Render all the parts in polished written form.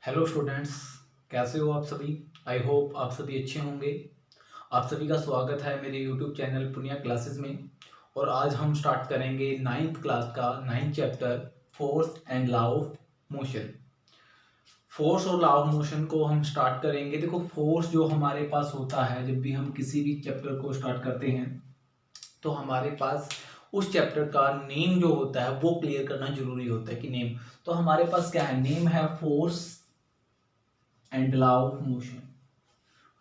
Hello students, कैसे हो आप सभी। आई होप आप सभी अच्छे होंगे। आप सभी का स्वागत है मेरे यूट्यूब चैनल पुनिया क्लासेस में। और आज हम स्टार्ट करेंगे 9th क्लास का 9th chapter force and law of motion. Force और लॉ ऑफ मोशन को हम स्टार्ट करेंगे। देखो, फोर्स जो हमारे पास होता है, जब भी हम किसी भी चैप्टर को स्टार्ट करते हैं तो हमारे पास उस चैप्टर का नेम जो होता है वो क्लियर करना जरूरी होता है कि नेम। तो हमारे पास क्या है, नेम है force and law of motion.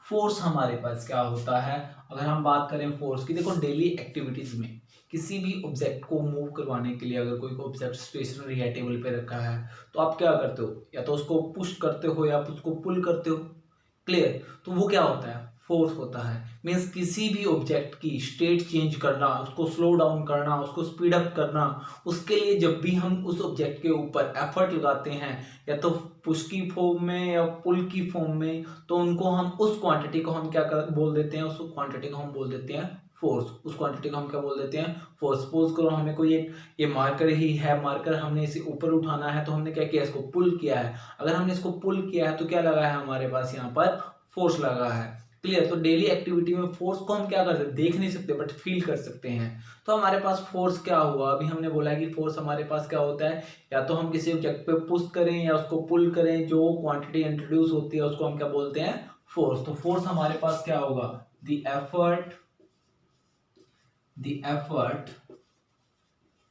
Force हमारे पास क्या होता है, अगर हम बात करें फोर्स की, देखो डेली एक्टिविटीज में किसी भी ऑब्जेक्ट को मूव करवाने के लिए, अगर कोई ऑब्जेक्ट स्टेशनरी है, टेबल पे रखा है, तो आप क्या करते हो, या तो उसको पुश करते हो या उसको पुल करते हो। क्लियर। तो वो क्या होता है, फोर्स होता है। मीन्स किसी भी ऑब्जेक्ट की स्टेट चेंज करना, उसको स्लो डाउन करना, उसको स्पीड अप करना, उसके लिए जब भी हम उस ऑब्जेक्ट के ऊपर एफर्ट लगाते हैं, या तो पुश की फॉर्म में या पुल की फॉर्म में, तो उनको हम उस क्वांटिटी को हम क्या बोल देते हैं, उस क्वांटिटी को हम बोल देते हैं फोर्स। उस क्वांटिटी को हम क्या बोल देते हैं, फोर्स। सपोज करो हमें कोई एक ये मार्कर ही है, मार्कर हमने इसे ऊपर उठाना है, तो हमने क्या किया, इसको पुल किया है। अगर हमने इसको पुल किया है तो क्या लगा है हमारे पास यहाँ पर, फोर्स लगा है। क्लियर। तो डेली एक्टिविटी में फोर्स को हम क्या कर सकते हैं, देख नहीं सकते बट फील कर सकते हैं। तो हमारे पास फोर्स क्या हुआ, अभी हमने बोला है कि फोर्स हमारे पास क्या होता है, या तो हम किसी ऑब्जेक्ट पे पुश करें या उसको पुल करें, जो क्वांटिटी इंट्रोड्यूस होती है उसको हम क्या बोलते हैं, फोर्स। तो फोर्स हमारे पास क्या होगा, the effort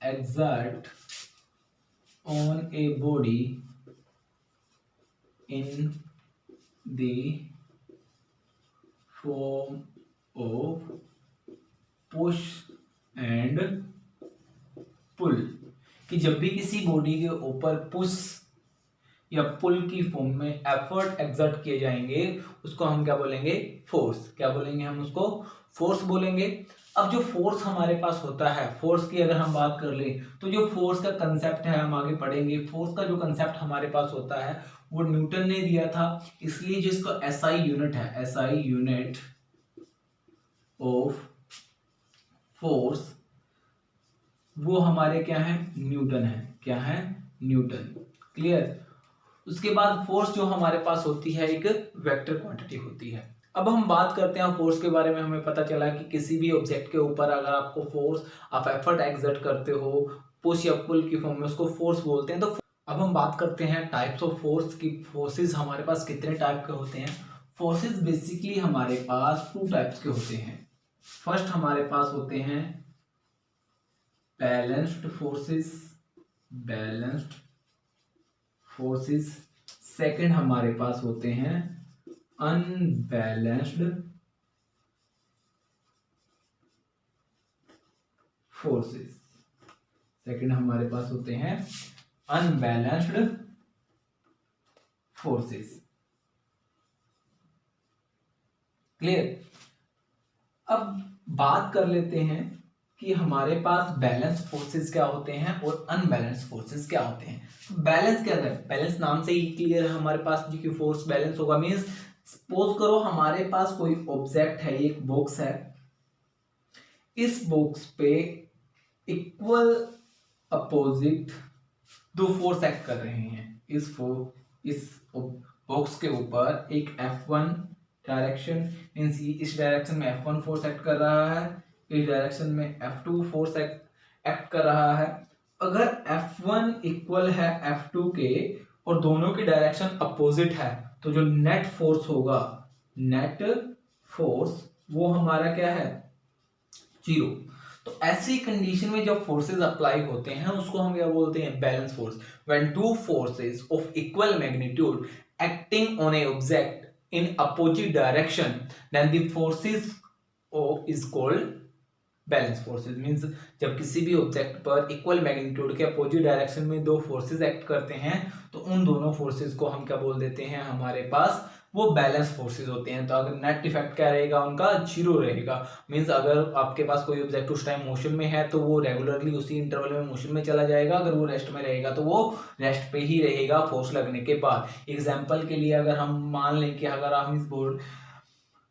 exert on a body in the form of push and pull। कि जब भी किसी बॉडी के ऊपर पुश या पुल की फॉर्म में एफर्ट एक्सर्ट किए जाएंगे, उसको हम क्या बोलेंगे, फोर्स। क्या बोलेंगे हम उसको, फोर्स बोलेंगे। अब जो फोर्स हमारे पास होता है, फोर्स की अगर हम बात कर ले, तो जो फोर्स का कंसेप्ट है हम आगे पढ़ेंगे। फोर्स का जो कंसेप्ट हमारे पास होता है वो न्यूटन ने दिया था, इसलिए जिसको एसआई यूनिट है, एसआई यूनिट ऑफ फोर्स, वो हमारे क्या है, न्यूटन है। क्या है, न्यूटन। क्लियर। उसके बाद फोर्स जो हमारे पास होती है एक वेक्टर क्वांटिटी होती है। अब हम बात करते हैं फोर्स के बारे में। हमें पता चला कि किसी भी ऑब्जेक्ट के ऊपर अगर आपको फोर्स, आप एफर्ट एक्सर्ट करते हो पुश या पुल की फॉर्म में, उसको फोर्स बोलते हैं। तो अब हम बात करते हैं टाइप्स ऑफ फोर्स की। फोर्सेस हमारे पास कितने टाइप के होते हैं। फोर्सेस बेसिकली हमारे पास टू टाइप्स के होते हैं। फर्स्ट हमारे पास होते हैं balanced forces, balanced forces. Second हमारे पास होते हैं अनबैलेंस्ड फोर्सेस। सेकंड हमारे पास होते हैं अनबैलेंस्ड फोर्सेस। क्लियर। अब बात कर लेते हैं कि हमारे पास बैलेंस फोर्सेस क्या होते हैं और अनबैलेंस फोर्सेस क्या होते हैं। बैलेंस क्या है, बैलेंस नाम से ही क्लियर है हमारे पास जी कि फोर्स बैलेंस होगा। मींस सपोज करो हमारे पास कोई ऑब्जेक्ट है, एक बॉक्स है, इस बॉक्स पे इक्वल अपोजिट दो फोर्स एक्ट कर रहे हैं। इस बॉक्स के ऊपर एक F1 डायरेक्शन, मींस इस डायरेक्शन में F1 फोर्स एक्ट कर रहा है, इस डायरेक्शन में F2 फोर्स एक्ट कर रहा है। अगर F1 इक्वल है F2 के और दोनों की डायरेक्शन अपोजिट है, तो जो नेट फोर्स होगा, नेट फोर्स, वो हमारा क्या है, जीरो। तो ऐसी कंडीशन में जब फोर्सेस अप्लाई होते हैं उसको हम क्या बोलते हैं, balance force. When two forces of equal magnitude acting on a object in opposite direction, then the forces of is called balance forces. Means जब किसी भी ऑब्जेक्ट पर इक्वल मैग्नीट्यूड के अपोजिट डायरेक्शन में दो फोर्सेस एक्ट करते हैं, तो उन दोनों फोर्सेस को हम क्या बोल देते हैं, हमारे पास वो बैलेंस फोर्सेस होते हैं। तो अगर नेट इफेक्ट क्या रहेगा उनका, जीरो रहेगा। मींस अगर आपके पास कोई ऑब्जेक्ट उस टाइम मोशन में है तो वो रेगुलरली उसी इंटरवल में मोशन में चला जाएगा। अगर वो रेस्ट में रहेगा तो वो रेस्ट पे ही रहेगा फोर्स लगने के बाद। एग्जाम्पल के लिए अगर हम मान लें कि अगर हम इस बोर्ड,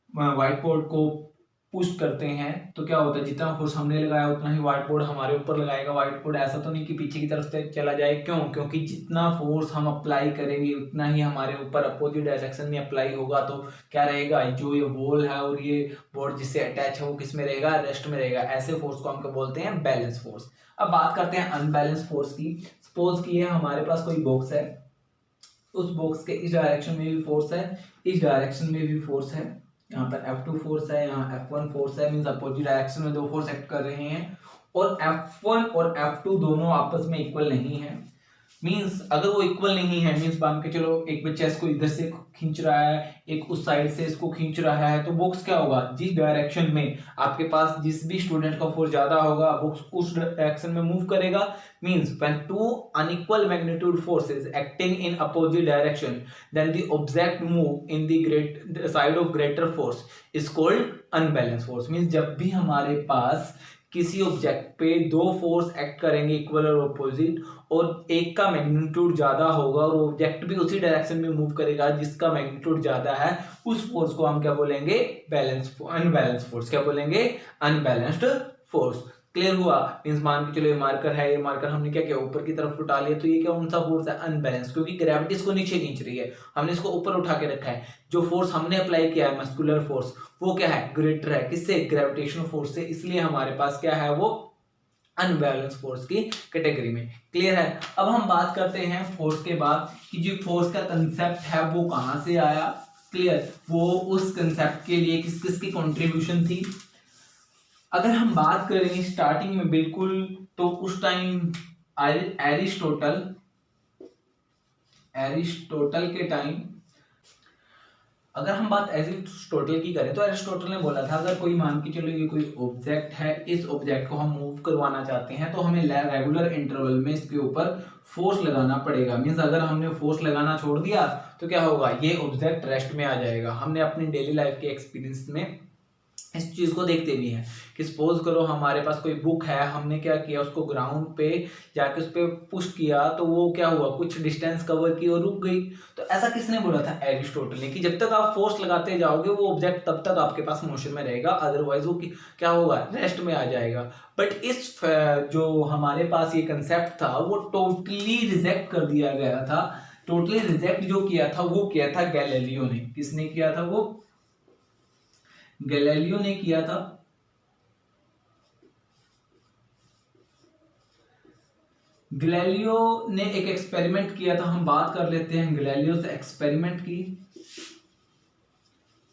व्हाइट बोर्ड को पुश करते हैं तो क्या होता है, जितना फोर्स हमने लगाया उतना ही व्हाइट बोर्ड हमारे ऊपर लगाएगा। व्हाइट बोर्ड ऐसा तो नहीं कि पीछे की तरफ से चला जाए, क्यों? क्योंकि जितना फोर्स हम अप्लाई करेंगे उतना ही हमारे ऊपर अपोजिट डायरेक्शन में अप्लाई होगा। तो क्या रहेगा, जो ये वॉल है और ये बोर्ड जिससे अटैच है वो किस में रहेगा, रेस्ट में रहेगा। ऐसे फोर्स को हम क्या बोलते हैं, बैलेंस फोर्स। अब बात करते हैं अनबैलेंस फोर्स की। सपोज की है हमारे पास कोई बॉक्स है, उस बॉक्स के इस डायरेक्शन में भी फोर्स है, इस डायरेक्शन में भी फोर्स है। यहाँ पर F2 फोर्स है, यहाँ F1 फोर्स है, मींस अपोजिट डायरेक्शन में दो फोर्स एक्ट कर रहे हैं। और F1 और F2 दोनों आपस में इक्वल नहीं है। मींस अगर वो इक्वल नहीं है, मींस मान के चलो एक बच्चा इसको इधर से खींच रहा है, एक उस साइड से इसको खींच रहा है, तो बॉक्स क्या होगा, जिस डायरेक्शन में आपके पास जिस भी स्टूडेंट का फोर्स ज्यादा होगा बॉक्स उस डायरेक्शन में मूव करेगा। Means when two unequal magnitude forces acting in opposite direction then the object move in the side of greater force is called unbalance force. Means जब भी हमारे पास किसी ऑब्जेक्ट पे दो फोर्स एक्ट करेंगे इक्वल और ऑपोजिट, और एक का मैग्नीट्यूड ज्यादा होगा और ऑब्जेक्ट भी उसी डायरेक्शन में मूव करेगा जिसका मैग्नीट्यूड ज्यादा है, उस फोर्स को हम क्या बोलेंगे, अनबैलेंस फोर्स। क्या बोलेंगे, अनबैलेंस्ड फोर्स। क्लियर हुआ? मींस मान के चलो ये मार्कर है, ये मार्कर हमने क्या किया, ऊपर की तरफ उठा लिया, तो ये क्या कौन सा फोर्स है, अनबैलेंस, क्योंकि ग्रेविटी इसको नीचे खींच रही है, हमने इसको ऊपर उठा के रखा है। जो फोर्स हमने अप्लाई किया है मस्कुलर फोर्स, वो क्या है, ग्रेटर है, किससे, ग्रेविटेशनल फोर्स से, इसलिए हमारे पास क्या है, वो अनबैलेंस फोर्स की कैटेगरी में। क्लियर है? अब हम बात करते हैं फोर्स के बाद कि जो फोर्स का कंसेप्ट है वो कहां से आया। क्लियर? वो उस कंसेप्ट के लिए किस किस की कंट्रीब्यूशन थी। अगर हम बात करें स्टार्टिंग में बिल्कुल, तो उस टाइम एरिस्टोटल के टाइम, अगर हम बात एरिस्टोटल की करें तो एरिस्टोटल ने बोला था अगर कोई मान के चलो ये कोई ऑब्जेक्ट है, इस ऑब्जेक्ट को हम मूव करवाना चाहते हैं तो हमें रेगुलर इंटरवल में इसके ऊपर फोर्स लगाना पड़ेगा। मींस अगर हमने फोर्स लगाना छोड़ दिया तो क्या होगा, ये ऑब्जेक्ट रेस्ट में आ जाएगा। हमने अपनी डेली लाइफ के एक्सपीरियंस में इस चीज को देखते भी हैं कि सपोज करो हमारे पास कोई बुक है, हमने क्या किया, उसको ग्राउंड पे जाके उस पे पुश किया तो वो क्या हुआ, कुछ डिस्टेंस कवर की और रुक गई। तो ऐसा किसने बोला था, एरिस्टोटल ने, कि जब तक आप फोर्स लगाते जाओगे वो ऑब्जेक्ट तब तक आपके पास मोशन में रहेगा, अदरवाइज वो क्या होगा, रेस्ट में आ जाएगा। बट इस जो हमारे पास ये कंसेप्ट था वो टोटली रिजेक्ट कर दिया गया था। टोटली रिजेक्ट जो किया था वो किया था गैलीलियो ने। किसने किया था, वो गैलीलियो ने किया था। गैलीलियो ने एक एक्सपेरिमेंट किया था, हम बात कर लेते हैं गैलीलियो से एक्सपेरिमेंट की।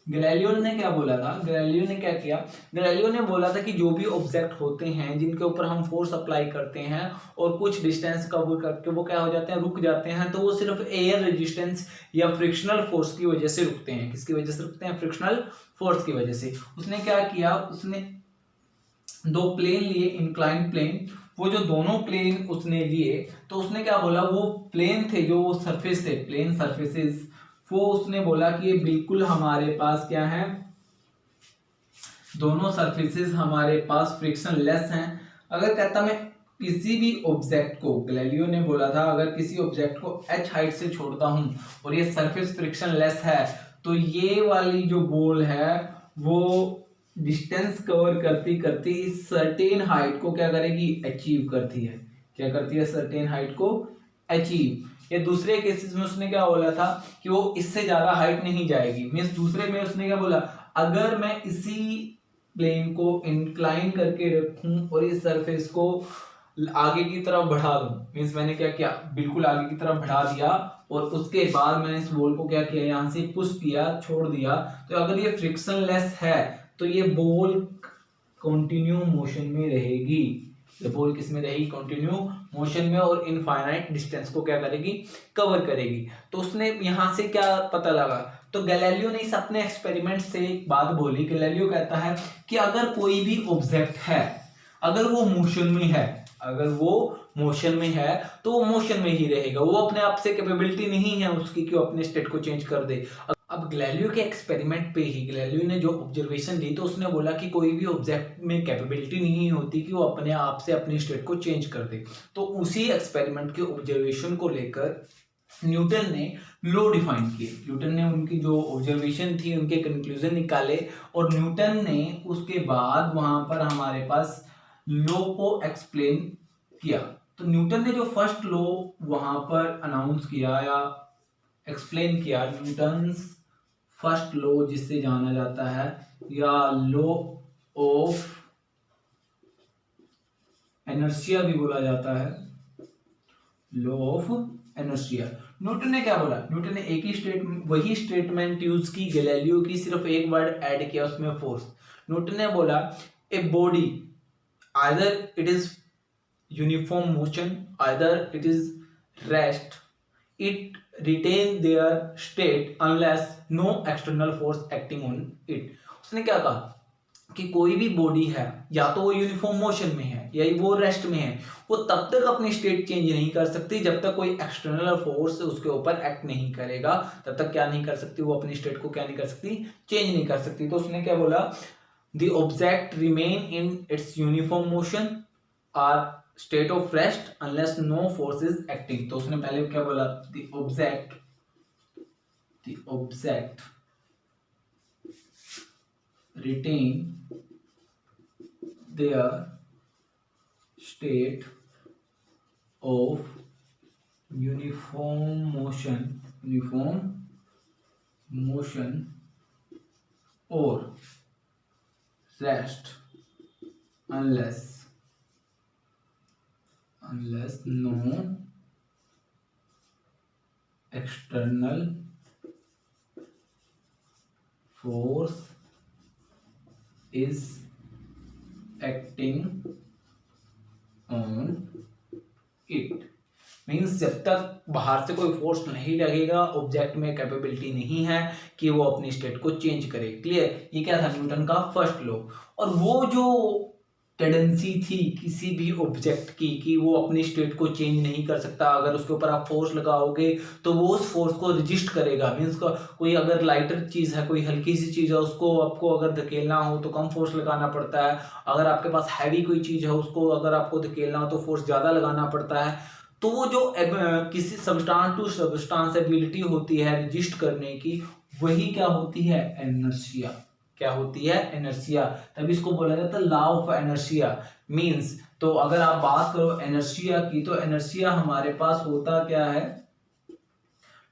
गैलीलियो ने क्या बोला था, गैलीलियो ने क्या किया, गैलीलियो ने बोला था कि जो भी ऑब्जेक्ट होते हैं जिनके ऊपर हम फोर्स अप्लाई करते हैं और कुछ डिस्टेंस कवर करके वो क्या हो जाते हैं, रुक जाते हैं, तो वो सिर्फ एयर रेजिस्टेंस या फ्रिक्शनल फोर्स की वजह से रुकते हैं। किसकी वजह से रुकते हैं, फ्रिक्शनल फोर्स की वजह से। उसने क्या किया, उसने दो प्लेन लिए, इंक्लाइन प्लेन। वो जो दोनों प्लेन उसने लिए तो उसने क्या बोला, वो प्लेन थे जो वो सरफेस थे, प्लेन सरफेसेस, वो उसने बोला कि ये बिल्कुल हमारे पास क्या है, दोनों सरफेसेस हमारे पास फ्रिक्शन लेस हैं। अगर कहता मैं किसी भी ऑब्जेक्ट को, गैलीलियो ने बोला था अगर किसी ऑब्जेक्ट को h हाइट से छोड़ता हूं और ये सरफेस फ्रिक्शन लेस है तो ये वाली जो बॉल है वो डिस्टेंस कवर करती करती इस सर्टेन हाइट को क्या करेगी, अचीव करती है। क्या करती है, सर्टेन हाइट को अचीव। ये दूसरे केसेस में उसने क्या बोला था कि वो इससे ज्यादा हाइट नहीं जाएगी। मींस दूसरे में उसने क्या बोला, अगर मैं इसी प्लेन को इंक्लाइन करके रखूं और इस सरफेस को आगे की तरफ बढ़ा दूं, मींस मैंने क्या किया, बिल्कुल आगे की तरफ बढ़ा दिया और उसके बाद मैंने इस बॉल को क्या किया, यहां से पुश किया, छोड़ दिया, तो अगर ये फ्रिक्शन लेस है तो ये बॉल कंटिन्यू मोशन में रहेगी। ये बॉल किस में रहेगी, कंटिन्यू मोशन में, और इनफाइनाइट डिस्टेंस को क्या करेगी, कवर करेगी। तो उसने यहां से क्या पता लगा, तो गैलीलियो ने इस अपने एक्सपेरिमेंट से एक बात बोली। गैलीलियो कहता है कि अगर कोई भी ऑब्जेक्ट है, अगर वो मोशन में है, अगर वो मोशन में है तो वो मोशन में ही रहेगा, वो अपने आप से कैपेबिलिटी नहीं है उसकी कि वो अपने स्टेट को चेंज कर दे। अब गैलीलियो के एक्सपेरिमेंट पे ही गैलीलियो ने जो ऑब्जर्वेशन दी तो उसने बोला कि कोई भी ऑब्जेक्ट में कैपेबिलिटी नहीं होती कि वो अपने आप से अपनी स्टेट को चेंज कर दे। तो उसी एक्सपेरिमेंट के ऑब्जर्वेशन को लेकर न्यूटन ने लो डिफाइन किए। न्यूटन ने उनकी जो ऑब्जर्वेशन थी उनके कंक्लूजन निकाले और न्यूटन ने उसके बाद वहां पर हमारे पास लॉ को एक्सप्लेन किया। तो न्यूटन ने जो फर्स्ट लॉ वहां पर अनाउंस किया या एक्सप्लेन किया, न्यूटन्स फर्स्ट लॉ जिससे जाना जाता है या लॉ ऑफ इनर्शिया भी बोला जाता है, लॉ ऑफ इनर्शिया। न्यूटन ने क्या बोला? न्यूटन ने एक ही वही स्टेटमेंट यूज की गैलीलियो की, सिर्फ एक वर्ड ऐड किया उसमें, फोर्स। न्यूटन ने बोला a body either it is uniform motion either it is rest, it retain their state unless no external force acting on it. उसने क्या कहा कि कोई भी बॉडी है या तो वो यूनिफॉर्म मोशन में है या वो रेस्ट में है, वो तब तक अपनी स्टेट चेंज नहीं कर सकती जब तक कोई एक्सटर्नल फोर्स उसके ऊपर एक्ट नहीं करेगा, तब तक क्या नहीं कर सकती, वो अपनी स्टेट को क्या नहीं कर सकती, चेंज नहीं कर सकती। तो उसने क्या बोला, the object remain in its uniform motion or state of rest unless no force is acting. तो उसने पहले क्या बोला, the object retain their state of uniform motion or rest unless no external force is acting on it। Means जब तक बाहर से कोई फोर्स नहीं लगेगा, ऑब्जेक्ट में कैपेबिलिटी नहीं है कि वो अपनी स्टेट को चेंज करे। क्लियर? ये क्या था, न्यूटन का फर्स्ट लॉ। और वो जो टेंडेंसी थी किसी भी ऑब्जेक्ट की कि वो अपनी स्टेट को चेंज नहीं कर सकता, अगर उसके ऊपर आप फोर्स लगाओगे तो वो उस फोर्स को रजिस्ट करेगा। मीन्स कोई अगर लाइटर चीज है, कोई हल्की सी चीज है, उसको आपको अगर धकेलना हो तो कम फोर्स लगाना पड़ता है, अगर आपके पास हैवी कोई चीज है उसको अगर आपको धकेलना हो तो फोर्स ज्यादा लगाना पड़ता है। तो वो जो किसी सब्सटेंस टू सब्सटेंस एबिलिटी होती है रजिस्ट करने की, वही क्या होती है, इनर्शिया। क्या होती है, इनर्शिया। तभी इसको बोला जाता है लॉ ऑफ इनर्शिया। मींस तो अगर आप बात करो इनर्शिया की, तो इनर्शिया हमारे पास होता क्या है,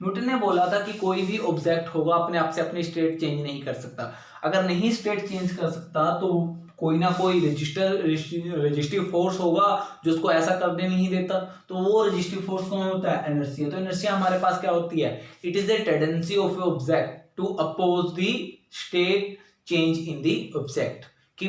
न्यूटन ने बोला था कि कोई भी ऑब्जेक्ट होगा अपने आप से अपनी स्टेट चेंज नहीं कर सकता। अगर नहीं स्टेट चेंज कर सकता तो कोई ना कोई रजिस्टिव फोर्स होगा जो उसको ऐसा करने नहीं देता। तो वो रजिस्टिव फोर्स कौन होता है, इनर्शिया। तो इनर्शिया हमारे पास क्या होती है, it is a tendency of a object to oppose the state change in the object. कि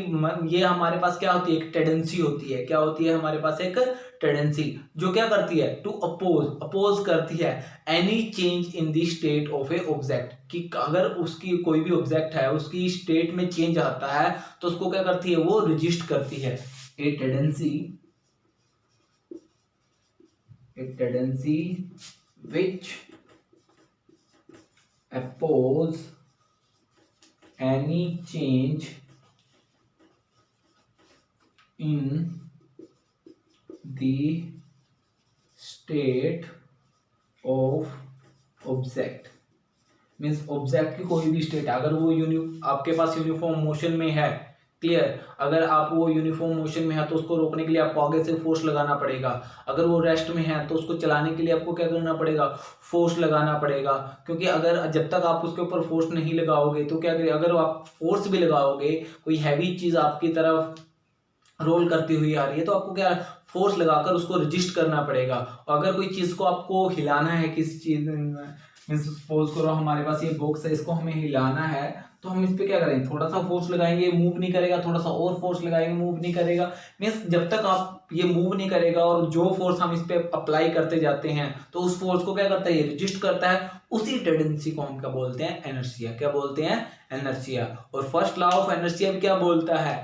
ये हमारे पास क्या होती है, एक टेंडेंसी होती है। क्या होती है हमारे पास, एक टेंडेंसी जो क्या करती है, टू अपोज करती है any change in the state of a object. कि अगर उसकी कोई भी ऑब्जेक्ट है उसकी स्टेट में चेंज आता है तो उसको क्या करती है, वो रजिस्ट करती है। A tendency which oppose any change in the state of object। Means object की कोई भी स्टेट, अगर वो आपके पास यूनिफॉर्म मोशन में है, क्लियर, अगर आप वो यूनिफॉर्म मोशन में है तो उसको रोकने के लिए आपको आगे से फोर्स लगाना पड़ेगा। अगर वो रेस्ट में है तो उसको चलाने के लिए आपको क्या करना पड़ेगा, फोर्स लगाना पड़ेगा। क्योंकि अगर जब तक आप उसके ऊपर फोर्स नहीं लगाओगे तो क्या करें, अगर आप फोर्स भी लगाओगे, कोई हैवी चीज आपकी तरफ रोल करती हुई आ रही है तो आपको क्या फोर्स लगाकर उसको रजिस्ट करना पड़ेगा। और अगर कोई चीज को आपको हिलाना है, किसी चीज मीन्स सपोज करो हमारे पास ये बॉक्स है, इसको हमें हिलाना है तो हम इस पे क्या करेंगे, थोड़ा सा फोर्स लगाएंगे, मूव नहीं करेगा, थोड़ा सा और फोर्स लगाएंगे, मूव नहीं करेगा। मीन्स जब तक आप ये मूव नहीं करेगा और जो फोर्स हम इस पे अप्लाई करते जाते हैं तो उस फोर्स को क्या करता है, ये रजिस्ट करता है। उसी टेंडेंसी को हम क्या बोलते हैं, इनर्शिया। क्या बोलते हैं, इनर्शिया। और फर्स्ट लॉ ऑफ इनर्शिया भी क्या बोलता है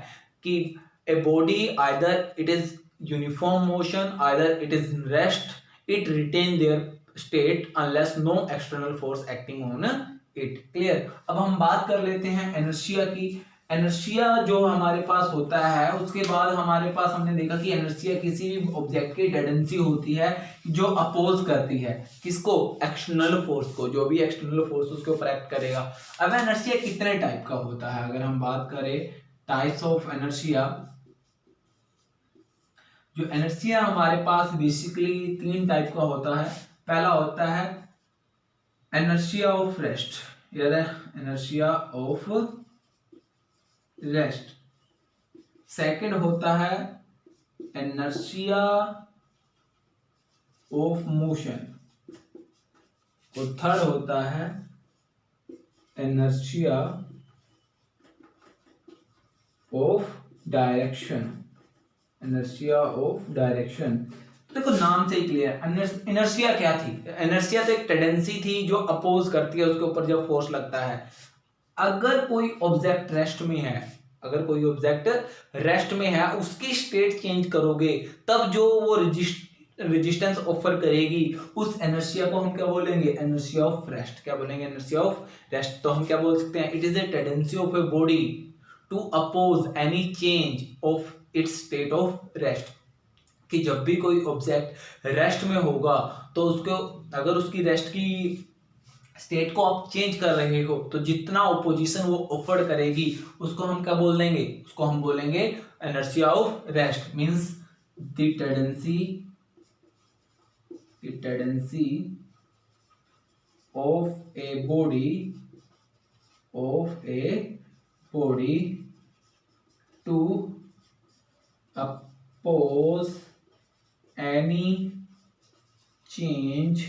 कि a body either it is uniform motion either it is rest, it retain their state unless no external force acting on it। Clear? अब हम बात कर लेते हैं इनर्शिया की। इनर्शिया जो हमारे पास होता है, उसके बाद हमारे पास हमने देखा कि इनर्शिया किसी भी ऑब्जेक्ट की टेंडेंसी होती है जो अपोज करती है किसको, एक्सटर्नल फोर्स को, जो भी एक्सटर्नल फोर्स उसके ऊपर एक्ट करेगा। अब इनर्शिया कितने टाइप का होता है, अगर हम बात करें टाइप्स ऑफ इनर्शिया, जो इनर्शिया हमारे पास बेसिकली 3 टाइप का होता है। पहला होता है inertia of rest, inertia of rest. Second होता है इनर्शिया ऑफ मोशन, और थर्ड होता है inertia of direction, inertia of direction. देखो नाम से ही क्लियर, इनर्शिया क्या थी, इनर्शिया तो एक टेंडेंसी थी जो अपोज करती है उसके ऊपर जब फोर्स लगता है। अगर कोई ऑब्जेक्ट रेस्ट में है, अगर कोई ऑब्जेक्ट रेस्ट में है, उसकी स्टेट चेंज करोगे तब जो वो रेजिस्टेंस ऑफर करेगी, उस इनर्शिया को हम क्या बोलेंगे, इनर्शिया ऑफ रेस्ट। क्या बोलेंगे, इनर्शिया ऑफ रेस्ट। तो हम क्या बोल सकते हैं, it is a tendency of a body to oppose any change of its state of rest. कि जब भी कोई ऑब्जेक्ट रेस्ट में होगा तो उसको, अगर उसकी रेस्ट की स्टेट को आप चेंज कर रहे हो, तो जितना ओपोजिशन वो ऑफर करेगी उसको हम क्या बोल देंगे, उसको हम बोलेंगे inertia of rest. Means the tendency of a body to oppose any change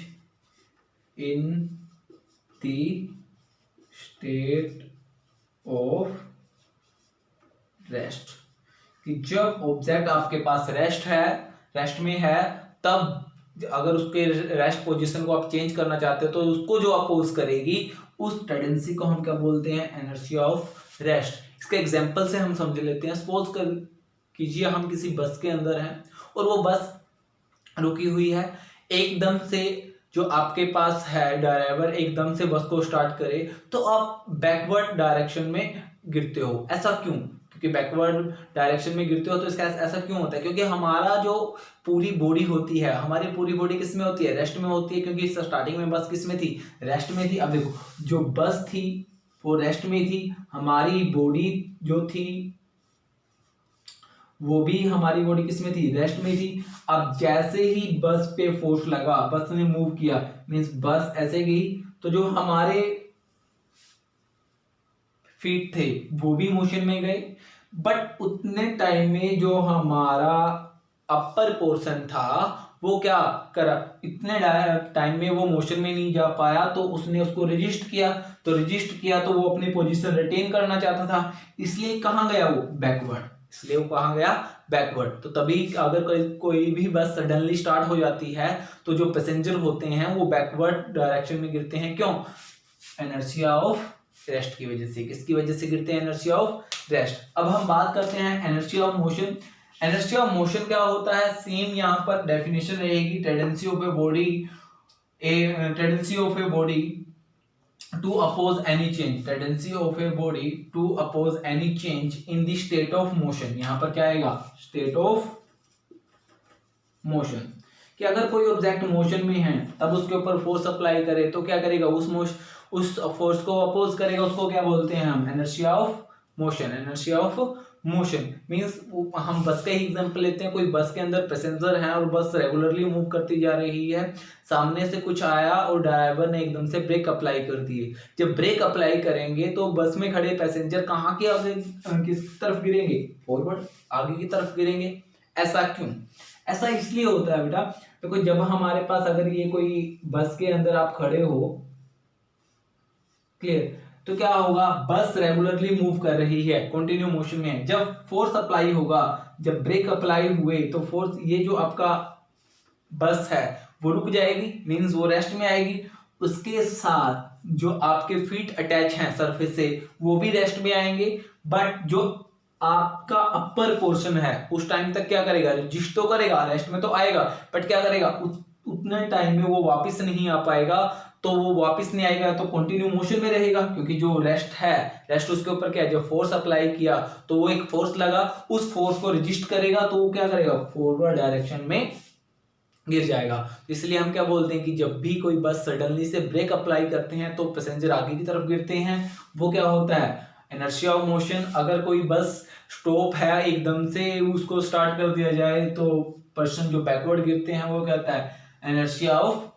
in the state of rest। कि जब ऑब्जेक्ट आपके पास रेस्ट में है, तब अगर उसके रेस्ट पोजीशन को आप चेंज करना चाहते हो तो उसको जो अपोज करेगी उस टेंडेंसी को हम क्या बोलते हैं, इनर्शिया ऑफ रेस्ट। इसके एग्जांपल से हम समझ लेते हैं। सपोज कीजिए हम किसी बस के अंदर हैं और वो बस रुकी हुई है, एकदम से जो आपके पास है ड्राइवर एकदम से बस को स्टार्ट करे तो आप बैकवर्ड डायरेक्शन में गिरते हो। ऐसा क्यों, क्योंकि बैकवर्ड डायरेक्शन में गिरते हो तो इसका ऐसा क्यों होता है, क्योंकि हमारा जो पूरी बॉडी होती है, हमारी पूरी बॉडी किस में होती है, रेस्ट में होती है। क्योंकि स्टार्टिंग में बस किस में थी, रेस्ट में थी। अब देखो जो बस थी वो रेस्ट में थी, हमारी बॉडी जो थी वो भी, हमारी बॉडी किसमें थी, रेस्ट में थी। अब जैसे ही बस पे फोर्स लगा, बस ने मूव किया, मींस बस ऐसे गई, तो जो हमारे फीट थे वो भी मोशन में गए, बट उतने टाइम में जो हमारा अपर पोर्शन था वो क्या करा, इतने टाइम में वो मोशन में नहीं जा पाया, तो उसने उसको रजिस्ट किया, तो वो अपनी पोजीशन रिटेन करना चाहता था, इसलिए कहां गया वो, बैकवर्ड। इसलिए वो कहां गया, बैकवर्ड। तो तभी अगर कोई भी बस सडनली स्टार्ट हो जाती है तो जो पैसेंजर होते हैं वो बैकवर्ड डायरेक्शन में गिरते हैं। क्यों, इनर्शिया ऑफ रेस्ट की वजह से। किसकी वजह से गिरते हैं, इनर्शिया ऑफ रेस्ट। अब हम बात करते हैं inertia of motion. Inertia of motion क्या होता है, सेम यहाँ पर डेफिनेशन रहेगी, tendency of a body to oppose any change, tendency of a body to oppose any change in the state of motion। यहां पर क्या आएगा, state of motion। कि अगर कोई ऑब्जेक्ट मोशन में है तब उसके ऊपर फोर्स अप्लाई करे तो क्या करेगा, उस फोर्स को अपोज करेगा, उसको क्या बोलते हैं हम, inertia of motion. Inertia of motion means, हम बस का ही एग्जांपल लेते हैं। कोई बस के अंदर पैसेंजर हैं और बस रेगुलरली मूव करती जा रही है, सामने से कुछ आया और ड्राइवर ने एकदम से ब्रेक अप्लाई कर दिए। जब ब्रेक अप्लाई करेंगे तो बस में खड़े पैसेंजर कहाँ के आगे, किस तरफ गिरेंगे, फॉरवर्ड, आगे की तरफ गिरेंगे। ऐसा क्यों, ऐसा इसलिए होता है बेटा, देखो जब हमारे पास अगर ये कोई बस के अंदर आप खड़े हो, क्लियर, तो क्या होगा, बस रेगुलरली मूव कर रही है, कंटिन्यू मोशन में है। जब फोर्स अप्लाई होगा, जब ब्रेक अप्लाई हुए तो फोर्स, ये जो आपका बस है वो रुक जाएगी, मींस वो रेस्ट में आएगी। उसके साथ जो आपके फीट अटैच हैं सरफेस से वो भी रेस्ट में आएंगे, बट जो आपका अपर पोर्शन है उस टाइम तक क्या करेगा, रजिस्ट तो करेगा, रेस्ट में तो आएगा, बट क्या करेगा, उतने टाइम में वो वापस नहीं आ पाएगा। तो वो वापस नहीं आएगा, तो कंटिन्यू मोशन में रहेगा, क्योंकि जो रेस्ट उसके ऊपर क्या है, जब फोर्स अप्लाई किया तो वो एक फोर्स लगा, उस फोर्स को रजिस्ट करेगा, तो वो क्या करेगा, फॉरवर्ड डायरेक्शन में गिर जाएगा। इसलिए हम क्या बोलते हैं कि जब भी कोई बस सडनली से ब्रेक अप्लाई करते हैं तो पैसेंजर आगे की तरफ गिरते हैं, वो क्या होता है, इनर्शिया ऑफ मोशन। अगर कोई बस स्टॉप है, एकदम से उसको स्टार्ट कर दिया जाए तो पर्सन जो बैकवर्ड गिरते हैं वो क्या होता है, इनर्शिया ऑफ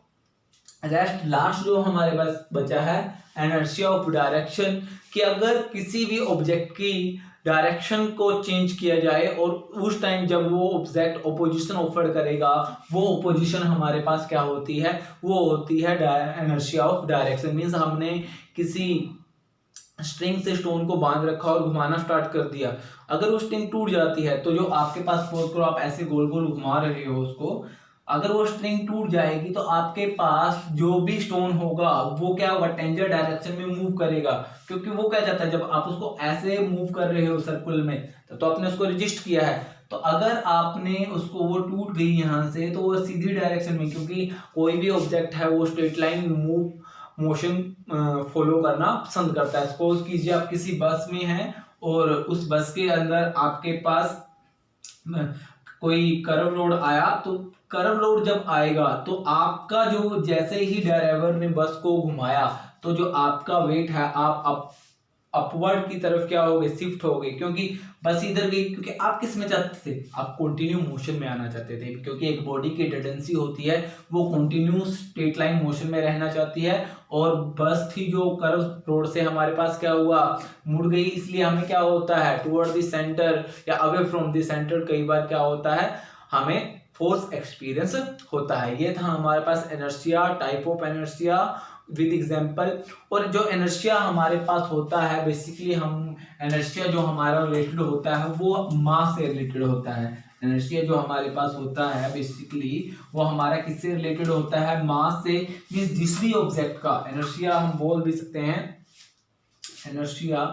रेस्ट। लास्ट जो हमारे पास बचा है इनर्शिया ऑफ डायरेक्शन, कि अगर किसी भी ऑब्जेक्ट की डायरेक्शन को चेंज किया जाए और उस टाइम जब वो ऑब्जेक्ट ऑपोजिशन ऑफर करेगा, वो ऑपोजिशन हमारे पास क्या होती है, वो होती है इनर्शिया ऑफ डायरेक्शन। मींस हमने किसी स्ट्रिंग से स्टोन को बांध रखा और घुमाना स्टार्ट कर दिया, अगर वो स्ट्रिंग टूट जाती है तो जो आपके पास, सपोज करो आप ऐसे गोल गोल घुमा रहे हो उसको, अगर वो स्ट्रिंग टूट जाएगी तो आपके पास जो भी स्टोन होगा वो क्या होगा, टेंजर डायरेक्शन में मूव करेगा, क्योंकि वो क्या चाहता है, जब आप उसको ऐसे मूव कर रहे हो सर्कुलर में तो आपने उसको रजिस्ट किया है, तो अगर आपने उसको, वो टूट गई यहाँ से, तो वो सीधी डायरेक्शन में, क्योंकि कोई भी ऑब्जेक्ट है वो स्ट्रेट लाइन मोशन फॉलो करना पसंद करता है। सपोज कीजिए आप किसी बस में हैं और उस बस के अंदर आपके पास कोई कर्व रोड आया, तो कर्व रोड जब आएगा तो आपका जो, जैसे ही ड्राइवर ने बस को घुमाया तो जो आपका वेट है, आप अपवर्ड की तरफ क्या हो गए, शिफ्ट हो गए, क्योंकि बस इधर गई, क्योंकि आप किस में चाहते थे, आप कंटिन्यू मोशन में आना चाहते थे, क्योंकि एक बॉडी की टेंडेंसी होती है वो कंटिन्यू स्ट्रेट लाइन मोशन में रहना चाहती है, और बस थी जो कर्व रोड से हमारे पास क्या हुआ, मुड़ गई, इसलिए हमें क्या होता है, टुवर्ड द सेंटर या अवे फ्रॉम द सेंटर कई बार क्या होता है, हमें फोर्स एक्सपीरियंस होता है। ये था हमारे पास inertia, type of inertia with example. और जो इनर्शिया हमारे पास होता है, बेसिकली हम इनर्शिया जो हमारा रिलेटेड होता है वो मास से रिलेटेड होता है। इनर्शिया जो हमारे पास होता है बेसिकली वो हमारा किससे रिलेटेड होता है, मास से। मींस जिस भी ऑब्जेक्ट का इनर्शिया हम बोल भी सकते हैं, इनर्शिया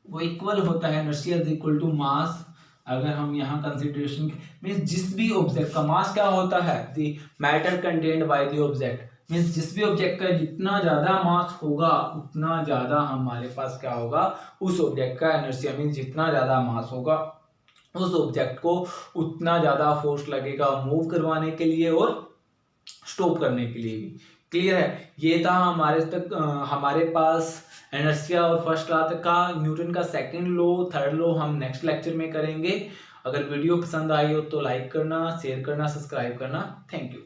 वो इक्वल होता है, inertia is equal to mass. अगर हम यहाँ कंसिडरेशन मींस जिस भी ऑब्जेक्ट का मास क्या होता है, the matter contained by the object. Means जिस भी ऑब्जेक्ट का जितना ज्यादा मास होगा उतना ज्यादा हमारे पास क्या होगा, उस ऑब्जेक्ट का इनर्शिया। मींस जितना ज्यादा मास होगा उस ऑब्जेक्ट को उतना ज्यादा फोर्स लगेगा मूव करवाने के लिए और स्टॉप करने के लिए भी। क्लियर है? ये था हमारे पास इनर्शिया और फर्स्ट लॉ का, न्यूटन का सेकंड लॉ, थर्ड लॉ हम नेक्स्ट लेक्चर में करेंगे। अगर वीडियो पसंद आई हो तो लाइक करना, शेयर करना, सब्सक्राइब करना। Thank you.